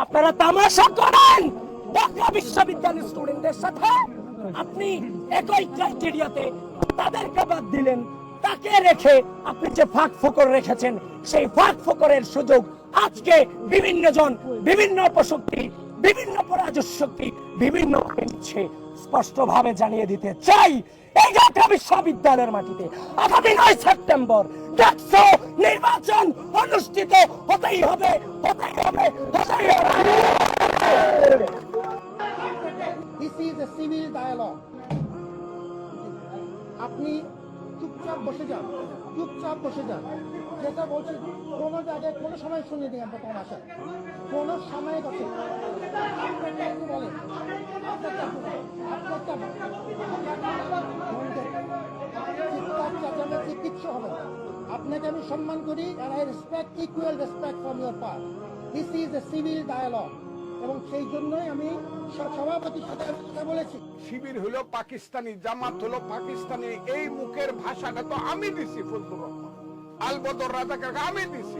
আপনারা তামাশা করেন ঢাকা বিশ্ববিদ্যালয়ের স্টুডেন্টদের সাথে। আপনি একই ক্রাইটেরিয়াতে তাদেরকে বাদ দিলেন, তাকে রেখে আপনি যে ফাঁক ফোকর রেখেছেন সেই ফাঁক ফোকরের সুযোগ আজকে বিভিন্ন জন, বিভিন্ন অপশক্তি, বিভিন্ন পরাজশক্তি বিভিন্ন নিচ্ছে। স্পষ্টভাবে জানিয়ে দিতে চাই, এই ঢাকা বিশ্ববিদ্যালয়ের মাটিতে আগামী 9 সেপ্টেম্বর ডাকসু নির্বাচন অনুষ্ঠিত হতেই হবে, হতেই হবে, হতেই হবে। This is a civil dialogue. আপনি চুপচাপ বসে যান, চুপচাপ বসে যান। যেটা বলছি কোনো জায়গায় কোনো সময় শুনে দিই আমরা তোমার আশা কোনো সময় বসে বলেন কিচ্ছু হবে না। আপনাকে আমি সম্মান করি and I respect equal respect from your part. This is a civil dialogue. এবং সেই জন্যই আমি সভাপতির সাথে কথা বলেছি। শিবির হলো পাকিস্তানি, জামাত হলো পাকিস্তানি, এই মুখের ভাষাটা তো আমি দিছি। ফজলুর রহমান আল বদর রাজাকে আমি দিছি।